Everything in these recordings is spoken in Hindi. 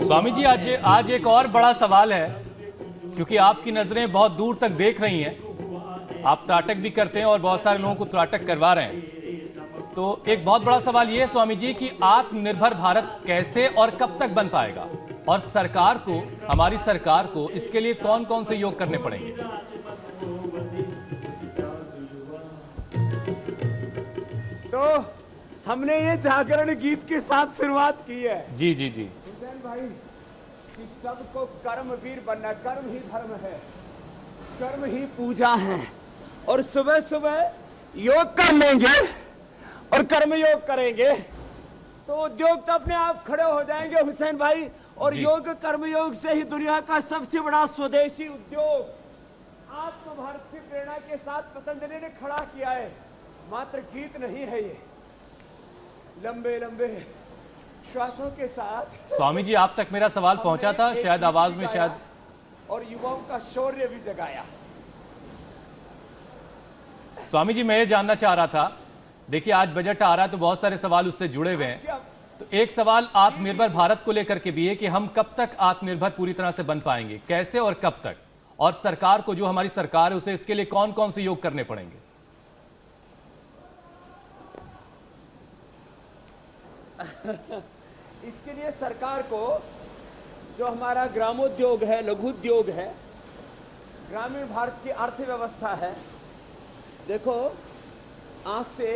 स्वामी जी आज एक और बड़ा सवाल है, क्योंकि आपकी नजरें बहुत दूर तक देख रही हैं। आप त्राटक भी करते हैं और बहुत सारे लोगों को त्राटक करवा रहे हैं। तो एक बहुत बड़ा सवाल यह है स्वामी जी कि आत्मनिर्भर भारत कैसे और कब तक बन पाएगा, और सरकार को, हमारी सरकार को इसके लिए कौन कौन से योग करने पड़ेंगे? तो हमने ये जागरण गीत के साथ शुरुआत की है। जी जी जी। हुसैन भाई कि सबको कर्मवीर बनना, कर्म ही धर्म है, कर्म ही पूजा है। और सुबह सुबह योग कर लेंगे और कर्म योग करेंगे तो उद्योग तो अपने आप खड़े हो जाएंगे हुसैन भाई। और योग कर्म योग से ही दुनिया का सबसे बड़ा स्वदेशी उद्योग आत्म भारत की प्रेरणा के साथ पतंजलि ने खड़ा किया है। मात्र गीत नहीं है ये, लंबे लंबे श्वासों के साथ। स्वामी जी आप तक मेरा सवाल पहुंचा था, शायद आवाज में शायद, और युवाओं का शौर्य भी जगाया। स्वामी जी मैं ये जानना चाह रहा था, देखिए आज बजट आ रहा है तो बहुत सारे सवाल उससे जुड़े हुए हैं। तो एक सवाल आत्मनिर्भर भारत को लेकर के भी है कि हम कब तक आत्मनिर्भर पूरी तरह से बन पाएंगे, कैसे और कब तक, और सरकार को, जो हमारी सरकार है, उसे इसके लिए कौन कौन से योग करने पड़ेंगे? इसके लिए सरकार को जो हमारा ग्रामोद्योग है, लघु उद्योग है, ग्रामीण भारत की अर्थव्यवस्था है, देखो आज से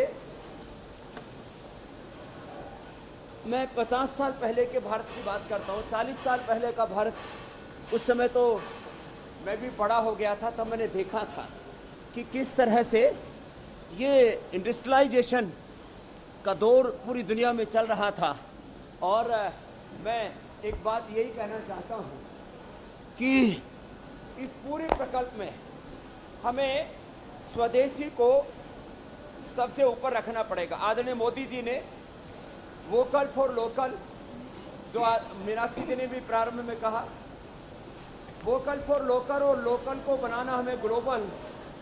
मैं 50 साल पहले के भारत की बात करता हूँ, 40 साल पहले का भारत, उस समय तो मैं भी बड़ा हो गया था, तब मैंने देखा था कि किस तरह से ये इंडस्ट्रियलाइजेशन का दौर पूरी दुनिया में चल रहा था। और मैं एक बात यही कहना चाहता हूँ कि इस पूरे प्रकल्प में हमें स्वदेशी को सबसे ऊपर रखना पड़ेगा। आदरणीय मोदी जी ने वोकल फॉर लोकल, जो मीनाक्षी जी ने भी प्रारंभ में कहा, वोकल फॉर लोकल, और लोकल को बनाना हमें ग्लोबल।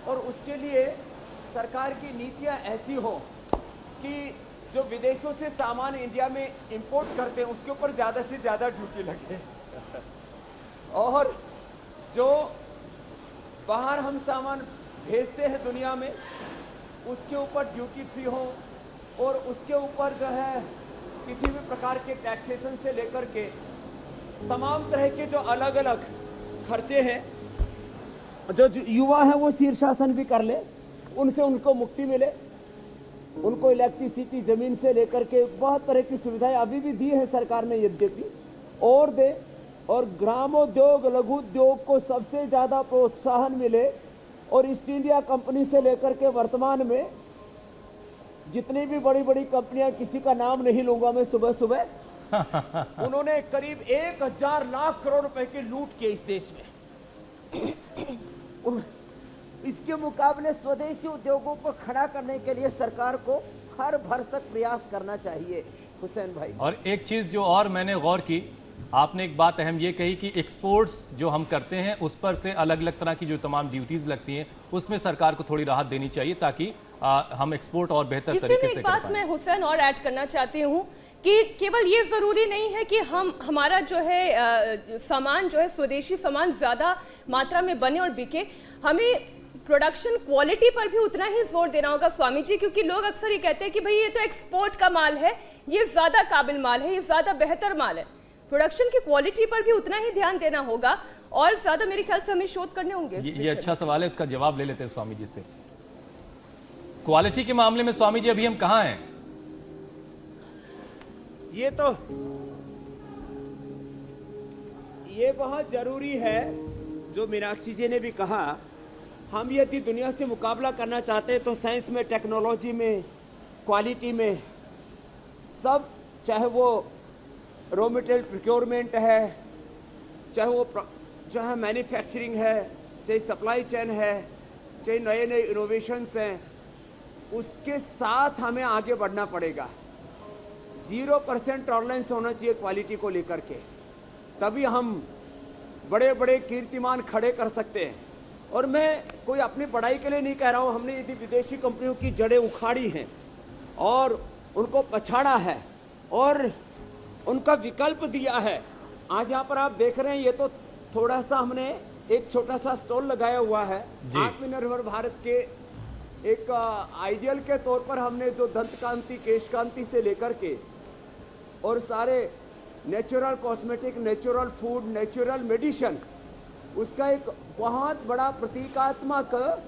और उसके लिए सरकार की नीतियाँ ऐसी हो कि जो विदेशों से सामान इंडिया में इंपोर्ट करते हैं उसके ऊपर ज़्यादा से ज़्यादा ड्यूटी लगे और जो बाहर हम सामान भेजते हैं दुनिया में उसके ऊपर ड्यूटी फ्री हो, और उसके ऊपर जो है किसी भी प्रकार के टैक्सेशन से लेकर के तमाम तरह के जो अलग अलग खर्चे हैं, जो युवा है वो शीर्षासन भी कर ले, उनसे उनको मुक्ति मिले, उनको इलेक्ट्रिसिटी जमीन से लेकर के बहुत तरह की सुविधाएं अभी भी दी है सरकार ने, यद्यपि और दे, और ग्रामोद्योग लघु उद्योग को सबसे ज़्यादा प्रोत्साहन मिले। और ईस्ट इंडिया कंपनी से लेकर के वर्तमान में जितनी भी बड़ी बड़ी कंपनियां, किसी का नाम नहीं लूंगा मैं, सुबह सुबह उन्होंने करीब 1000 लाख करोड़ रुपए की लूट की इस देश में। इसके मुकाबले स्वदेशी उद्योगों को खड़ा करने के लिए सरकार को हर भरसक प्रयास करना चाहिए हुसैन भाई। और एक चीज जो और मैंने गौर की, आपने एक बात अहम ये कही कि एक्सपोर्ट्स जो हम करते हैं उस पर से अलग अलग तरह की जो तमाम ड्यूटीज लगती हैं उसमें सरकार को थोड़ी राहत देनी चाहिए, ताकि हम एक्सपोर्ट और बेहतर तरीके से कर पाएं। बात मैं हुसैन और ऐड करना चाहती हूँ कि केवल ये जरूरी नहीं है कि हमारा जो है सामान जो है स्वदेशी सामान ज्यादा मात्रा में बने और बिके, हमें प्रोडक्शन क्वालिटी पर भी उतना ही जोर देना होगा स्वामी जी, क्योंकि लोग अक्सर ये कहते हैं कि भाई ये तो एक्सपोर्ट का माल है, ये ज्यादा काबिल माल है, ये ज्यादा बेहतर माल है। प्रोडक्शन की क्वालिटी पर भी उतना ही ध्यान देना होगा और ज्यादा मेरे ख्याल से हमें शोध करने होंगे। ये अच्छा सवाल है, इसका जवाब ले लेते हैं स्वामी जी से। क्वालिटी के मामले में स्वामी जी अभी हम कहां हैं? ये बहुत जरूरी है जो मीनाक्षी जी ने भी कहा। हम यदि दुनिया से मुकाबला करना चाहते हैं तो साइंस में, टेक्नोलॉजी में, क्वालिटी में, सब, चाहे वो रॉ मटेरियल प्रोक्योरमेंट है, चाहे वो चाहे मैन्युफैक्चरिंग है, चाहे सप्लाई चेन है, चाहे नए नए इनोवेशंस हैं, उसके साथ हमें आगे बढ़ना पड़ेगा। 0% टॉलरेंस होना चाहिए क्वालिटी को लेकर के, तभी हम बड़े बड़े कीर्तिमान खड़े कर सकते हैं। और मैं कोई अपनी पढ़ाई के लिए नहीं कह रहा हूँ, हमने यदि विदेशी कंपनियों की जड़ें उखाड़ी हैं और उनको पछाड़ा है और उनका विकल्प दिया है आज यहाँ पर आप देख रहे हैं, ये तो थोड़ा सा हमने एक छोटा सा स्टॉल लगाया हुआ है जी। आत्मनिर्भर भारत के एक आइडियल के तौर पर। हमने जो दंत कांति, केश कांति से लेकर के और सारे natural cosmetic, natural food, natural medicine, उसका एक बहुत बड़ा प्रतीकात्मक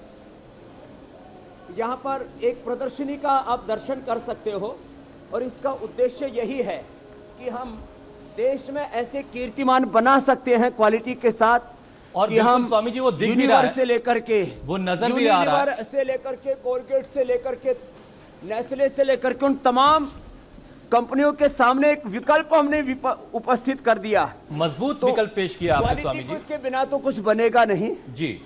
यहाँ पर एक प्रदर्शनी का आप दर्शन कर सकते हो। और इसका उद्देश्य यही है कि हम देश में ऐसे कीर्तिमान बना सकते हैं क्वालिटी के साथ, और कि बिल्कुल हम स्वामी जी वो दिख भी रहा यूनिवर है, से लेकर के, वो नजर भी आ रहा है। यूनिलीवर से लेकर के, कोलगेट से लेकर के, नेस्ले से लेकर के, उन तमाम कंपनियों के सामने एक विकल्प हमने उपस्थित कर दिया। मजबूत विकल्प पेश किया आपने स्वामी जी। क्वालिटी के बिना तो कुछ बनेगा नहीं जी।